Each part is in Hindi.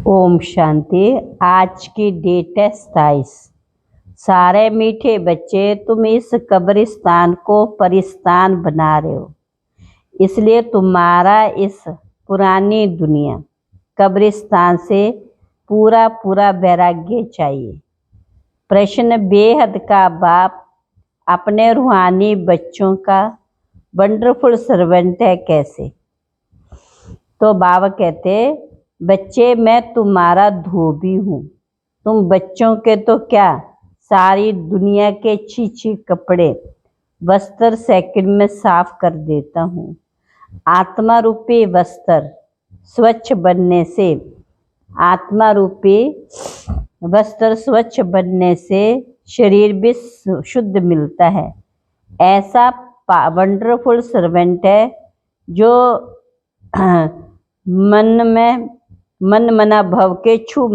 ओम शांति। आज की डेट है 27। सारे मीठे बच्चे, तुम इस कब्रिस्तान को परिस्तान बना रहे हो, इसलिए तुम्हारा इस पुरानी दुनिया कब्रिस्तान से पूरा पूरा वैराग्य चाहिए। प्रश्न: बेहद का बाप अपने रूहानी बच्चों का वंडरफुल सर्वेंट है कैसे? तो बाबा कहते, बच्चे मैं तुम्हारा धोबी हूँ। तुम बच्चों के तो क्या, सारी दुनिया के छी कपड़े वस्त्र सेकंड में साफ कर देता हूँ। आत्मा रूपी वस्त्र स्वच्छ बनने से, आत्मा रूपी वस्त्र स्वच्छ बनने से शरीर भी शुद्ध मिलता है। ऐसा वंडरफुल सर्वेंट है जो मन मना भव के छू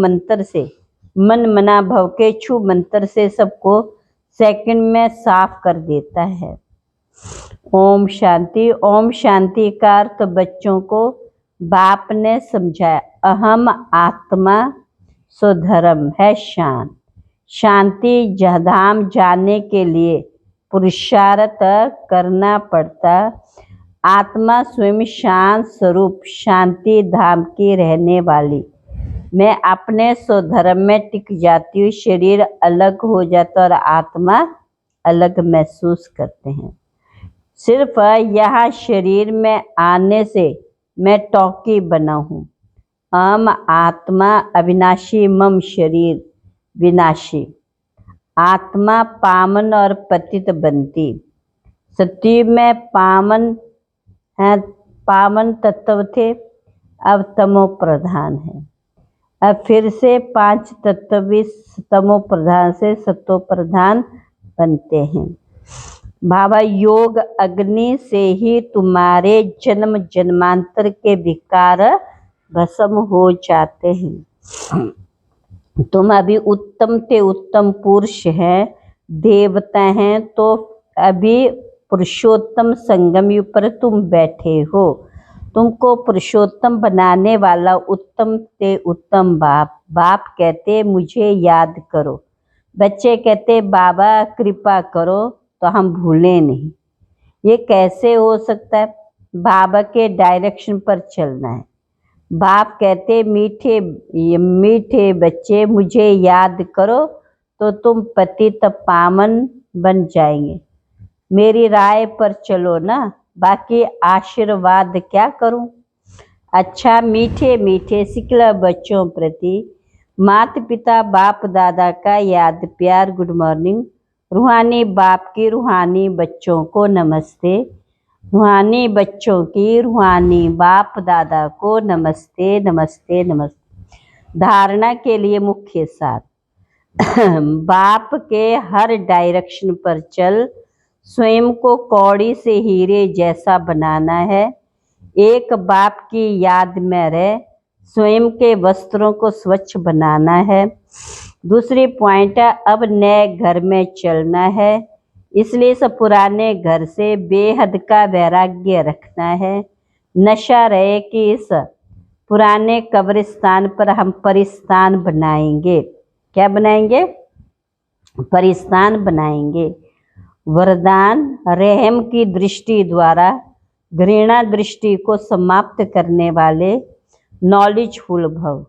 मंत्र से सबको सेकंड में साफ कर देता है। ओम शांति। ओम शांति का अर्थ बच्चों को बाप ने समझाया। अहम आत्मा स्वधर्म है शांत। शांति धाम जाने के लिए पुरुषार्थ करना पड़ता। आत्मा स्वयं शांत स्वरूप शांति धाम की रहने वाली। मैं अपने स्वधर्म में टिक जाती हूँ। शरीर अलग हो जाता और आत्मा अलग महसूस करते हैं। सिर्फ यहाँ शरीर में आने से मैं टॉकी बना हूँ। हम आत्मा अविनाशी, मम शरीर विनाशी। आत्मा पावन और पतित बनती। सतयुग में पावन तत्व थे, अब तमो प्रधान है। अब फिर से 5 तत्व भी तमो प्रधान से सतो प्रधान बनते हैं। बाबा योग अग्नि से ही तुम्हारे जन्म जन्मांतर के विकार भस्म हो जाते हैं। तुम अभी उत्तम ते उत्तम पुरुष हैं, देवता हैं, तो अभी पुरुषोत्तम संगम पर तुम बैठे हो। तुमको पुरुषोत्तम बनाने वाला उत्तम ते उत्तम बाप कहते मुझे याद करो। बच्चे कहते बाबा कृपा करो तो हम भूलें नहीं। ये कैसे हो सकता है? बाबा के डायरेक्शन पर चलना है। बाप कहते मीठे बच्चे मुझे याद करो तो तुम पतित पावन बन जाएंगे। मेरी राय पर चलो ना, बाकी आशीर्वाद क्या करूं। अच्छा मीठे सिकला बच्चों प्रति माता पिता बाप दादा का याद प्यार। Good morning. रूहानी बाप की रूहानी बच्चों को नमस्ते। रूहानी बच्चों की रूहानी बाप दादा को नमस्ते नमस्ते नमस्ते। धारणा के लिए मुख्य सार। बाप के हर डायरेक्शन पर चल। स्वयं को कौड़ी से हीरे जैसा बनाना है। एक बाप की याद में रह। स्वयं के वस्त्रों को स्वच्छ बनाना है। दूसरी पॉइंट है, अब नए घर में चलना है, इसलिए इस पुराने घर से बेहद का वैराग्य रखना है। नशा रहे कि इस पुराने कब्रिस्तान पर हम परिस्तान बनाएंगे। क्या बनाएंगे? परिस्तान बनाएंगे। वरदान: रहम की दृष्टि द्वारा घृणा दृष्टि को समाप्त करने वाले नॉलेजफुल भव।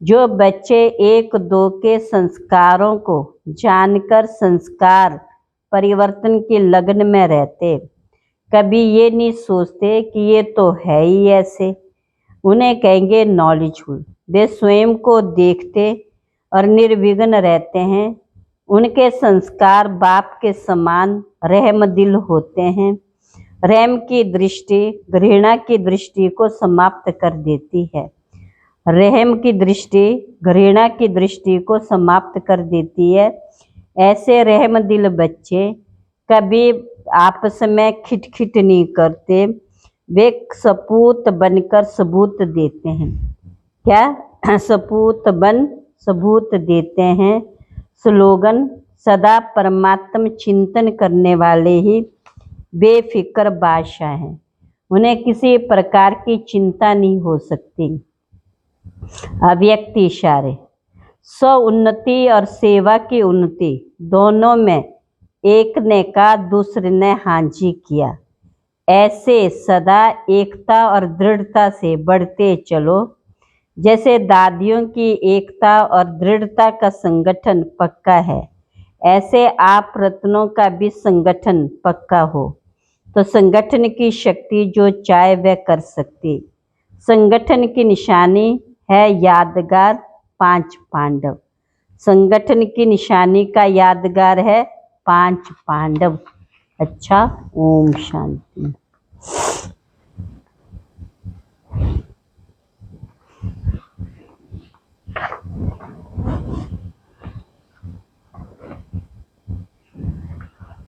जो बच्चे 1-2 के संस्कारों को जानकर संस्कार परिवर्तन के लगन में रहते, कभी ये नहीं सोचते कि ये तो है ही ऐसे, उन्हें कहेंगे नॉलेजफुल। वे स्वयं को देखते और निर्विघ्न रहते हैं। उनके संस्कार बाप के समान रहम दिल होते हैं। रहम की दृष्टि घृणा की दृष्टि को समाप्त कर देती है। रहम की दृष्टि घृणा की दृष्टि को समाप्त कर देती है। ऐसे रहम दिल बच्चे कभी आपस में खिटखिट नहीं करते। वे सपूत बनकर सबूत देते हैं। क्या? सपूत बन सबूत देते हैं। स्लोगन: सदा परमात्म चिंतन करने वाले ही बेफिक्र बादशाह हैं। उन्हें किसी प्रकार की चिंता नहीं हो सकती। अव्यक्त इशारे। स्व उन्नति और सेवा की उन्नति दोनों में एक ने कहा दूसरे ने हांजी किया। ऐसे सदा एकता और दृढ़ता से बढ़ते चलो। जैसे दादियों की एकता और दृढ़ता का संगठन पक्का है, ऐसे आप रत्नों का भी संगठन पक्का हो तो संगठन की शक्ति जो चाहे वह कर सकती। संगठन की निशानी है यादगार 5 पांडव। संगठन की निशानी का यादगार है 5 पांडव। अच्छा, ओम शांति।